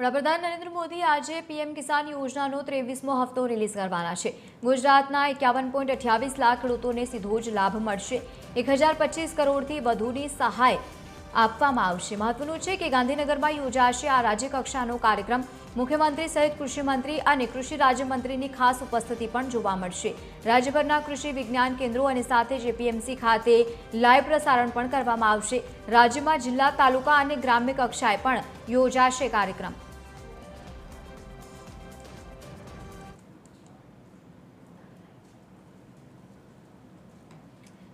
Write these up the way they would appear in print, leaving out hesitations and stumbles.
વડાપ્રધાન નરેન્દ્ર મોદી આજે પીએમ કિસાન યોજનાનો 23મો હપ્તો રિલીઝ કરવાના છે। ગુજરાતના 51.28 લાખ ખેડૂતોને સીધો જ લાભ મળશે। 1025 કરોડથી વધુની સહાય આપવામાં આવશે। મહત્વનું છે કે ગાંધીનગરમાં યોજાશે આ રાજ્યકક્ષાનો કાર્યક્રમ। મુખ્યમંત્રી સહિત કૃષિ મંત્રી અને કૃષિ રાજ્યમંત્રીની ખાસ ઉપસ્થિતિ પણ જોવા મળશે। રાજ્યભરના કૃષિ વિજ્ઞાન કેન્દ્રો અને સાથે જ એપીએમસી ખાતે લાઈવ પ્રસારણ પણ કરવામાં આવશે। રાજ્યમાં જિલ્લા, તાલુકા અને ગ્રામ્ય કક્ષાએ પણ યોજાશે કાર્યક્રમ।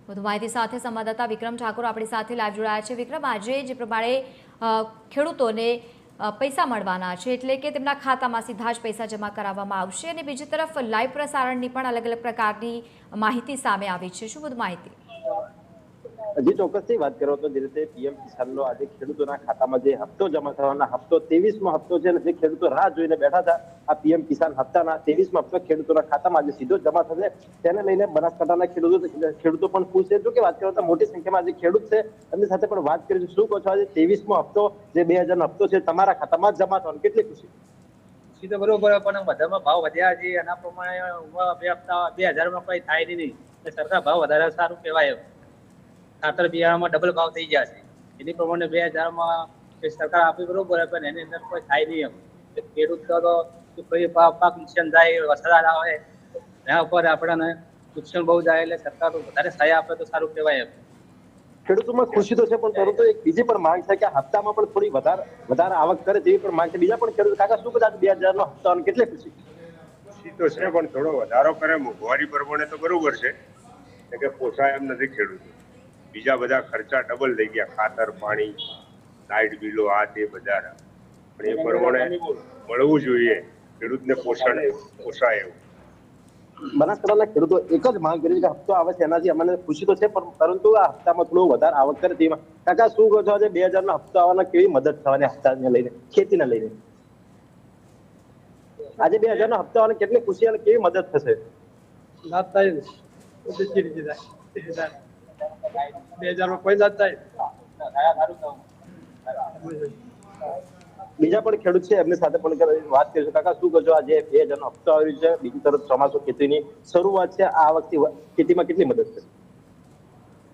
વધુ માહિતી સાથે સંવાદદાતા વિક્રમ ઠાકોર આપણી સાથે લાઈવ જોડાયા છે। વિક્રમ, આજે જે પ્રમાણે ખેડૂતોને પૈસા મળવાના છે એટલે કે તેમના ખાતામાં સીધા જ પૈસા જમા કરાવવામાં આવશે અને બીજી તરફ લાઈવ પ્રસારણની પણ અલગ અલગ પ્રકારની માહિતી સામે આવી છે। શું વધુ માહિતી? હજી ચોક્કસથી વાત કરો તો જે રીતે પીએમ કિસાનનો આજે ખેડૂતોના ખાતામાં જે હપ્તો જમા થવાના હપ્તો 23મો હપ્તો છે અને જે ખેડૂતો રાહ જોઈને બેઠા હતા આ પીએમ કિસાન હપ્તાના 23મો હપ્તો ખેડૂતોના ખાતામાં આજે સીધો જમા થશે। તેને લઈને બનાસકાંઠાના ખેડૂતો પણ ખુશ છે। જો કે વાત કરો તો મોટી સંખ્યામાં આજે ખેડૂત છે એમની સાથે પણ વાત કરીશું। શું કહો છો, આજે 23મો હપ્તો જે 2000નો હપ્તો છે તમારા ખાતામાં જમા થવાનો કેટલી ખુશી? ખુશી તો બરોબર, પણ બધામાં ભાવ વધ્યા છે એના પ્રમાણે બે હપ્તા 2000માં કઈ થાય નહીં। સરકાર ભાવ વધારે સારું કહેવાય। ખાતર બિયારણમાં ડબલ ભાવ થઈ ગયા છે એની પ્રમાણે 2000માં સરકાર આપી બરોબર, પણ એની અંદર કોઈ થાય નહીં। એમ ખેડૂત તો કઈ પાક નુકસાન થાય, વરસાદ આવે એના ઉપર આપણને નુકસાન બહુ જાય એટલે સરકાર વધારે સહાય આપે તો સારું કહેવાય। એમ ખેડૂતોમાં ખુશી તો છે પણ પરંતુ એક બીજી પણ માંગ છે કે હપ્તામાં પણ થોડી વધારે આવક કરે તેવી પણ માંગ છે। બીજા પણ ખેડૂત કાકા શું કદાચ 2000નો હપ્તા કેટલી ખુશી? ખુશી તો છે પણ થોડો વધારો કરે મોંઘવારી પ્રમાણે તો બરોબર છે કે પોસાય એમ નથી ખેડૂતો। બીજા બધા ખર્ચા ડબલ થઈ ગયા, ખાતર, પાણી, લાઇટ બિલો, આ તે બધા, પણ એ પ્રમાણે મળવું જોઈએ ખેડૂતને પોસાય એવું। બનાસકાંઠાના ખેડૂતો એક જ માંગ કરી છે કે હપ્તો આવે છે એનાથી અમને ખુશી તો છે પરંતુ આ હપ્તામાં થોડું વધારે આવક કરે તેમાં કાકા શું કહો છો, આજે 2000નો હપ્તો આવવાના કેવી મદદ થવાની હપ્તાને લઈને, ખેતીને લઈને? આજે 2000નો હપ્તો આવવાના કેટલી ખુશી અને કેવી મદદ થશે? લાભ થાય 2000માં કોઈ લાભ થાય। બીજા પણ ખેડૂત છે એમની સાથે પણ વાત કરીશું। કાકા શું કહો છો, આજે 2000નો હપ્તો આવ્યો છે, બીજી તરફ ચોમાસું ખેતીની શરૂઆત છે, આ વખતે ખેતીમાં કેટલી મદદ થશે?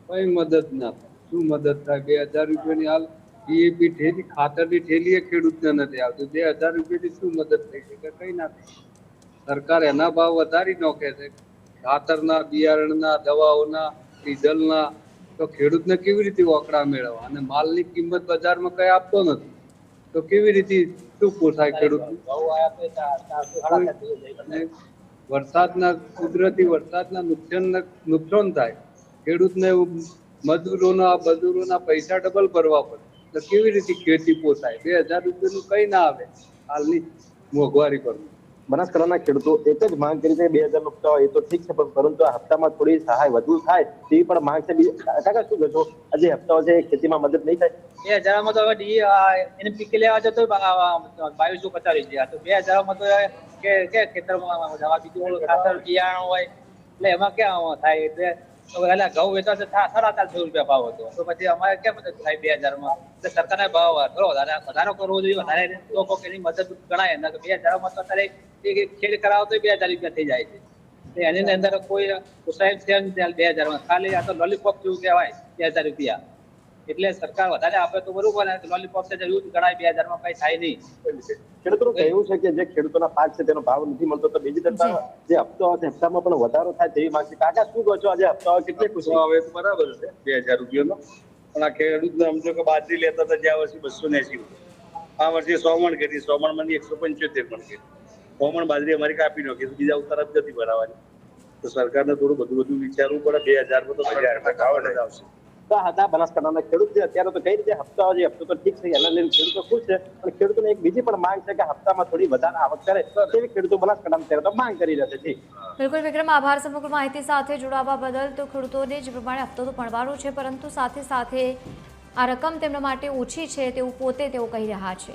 કઈ મદદ ના થાય। શું મદદ થાય? 2000 રૂપિયાની હાલ ડીએપી થેલી, ખાતરની થેલી ખેડૂતને નથી આવતી। 2000 રૂપિયાની શું મદદ થઈ શકે? કઈ ના થાય। સરકાર એના ભાવ વધારી નોખે છે, ખાતરના, બિયારણના, દવાઓના, ડીઝલના, તો ખેડૂતને કેવી રીતે ઓકડા મેળવવા? અને માલની કિંમત બજારમાં કઈ આપતો નથી તો કેવી રીતે શું પોસાય ખેડૂત? વરસાદના, કુદરતી વરસાદના નુકસાન થાય ખેડૂતને, મજૂરોના પૈસા ડબલ ભરવા પડે તો કેવી રીતે ખેતી પોસાય? 2000 રૂપિયાનું કઈ ના આવે હાલની મોંઘવારી પર। બનાસકાંઠાના ખેડૂતો એક જ માંગ કરી છે 2000નો હપ્તો એ તો ઠીક છે પરંતુ આ હપ્તામાં થોડી સહાય વધુ થાય તેવી પણ માંગ છે। કાકા શું કહો છો, આજે હપ્તાઓ છે ખેતીમાં મદદ નહીં થાય? 2000માં તો હવે એને પીકે લેવા જતો 2250 રૂપિયા, તો 2000માં તો કે ખેતરમાં દવા બીજું ખાતર બિયારણ હોય એટલે એમાં ક્યાં થાય? એટલે ઘઉં વેચવા 450 રૂપિયા ભાવ હતો તો પછી અમારે ક્યાં મદદ થાય 2000માં? એટલે સરકારને ભાવ થોડો વધારો કરવો જોઈએ, વધારે લોકો એની મદદ ગણાય। 2000માં તો અત્યારે ખેડ કરાવો તો 2000 રૂપિયા થઈ જાય છે, એની અંદર કોઈ પોસાય છે 2000માં, ખાલી આ તો લોલીપોપ જેવું કહેવાય 2000 રૂપિયા। એટલે સરકાર વધારે આપે તો બરોબર, લોલીપોપ છે યુઝ ગણાય 2000માં કઈ થાય નહીં। ખેડૂતોનું કહેવું છે કે જે ખેડૂતોના પાક છે તેનો ભાવ નથી મળતો તો બીજી તરફ જે હપ્તો આવે હપ્તામાં પણ વધારો થાય તેવી માંગ છે। કાકા શું કહો છો, આજે હપ્તો આવે કેટલી ખુશી? હવે બરાબર છે 2000 રૂપિયાનો, પણ આ ખેડૂતને સમજો કે બાજરી લેતા હતા જ્યાં વર્ષે 280 રૂપિયા, આ વર્ષે 100 મણ કરી, 100 મણમાંથી 175 મણ કરી, 100 મણ બાજરી અમારી કાપી નાખી, બીજા તરફ નથી ભરાવાની। તો સરકારને થોડું બધું વિચારવું પડે। 2000માં તો 1000 આવશે। તો હતા બનાસકાંઠાના ખેડૂત છે અત્યારે તો કઈ રીતે હપ્તો આવે હપ્તો તો ઠીક છે એના લઈને ખેડૂતો ખુશ છે, પણ ખેડૂતોને એક બીજી પણ માંગ છે કે હપ્તામાં થોડી વધારે આવક કરે તેવી ખેડૂતો બનાસકાંઠામાં તો માંગ કરી રહ્યા છે। બિલકુલ વિક્રમ, આભાર સમગ્ર માહિતી સાથે જોડાવા બદલ। તો ખેડૂતોને જે પ્રમાણે હપ્તો તો પડવાનો છે પરંતુ સાથે સાથે આ રકમ તેમના માટે ઓછી છે તેવું પોતે તેઓ કહી રહ્યા છે।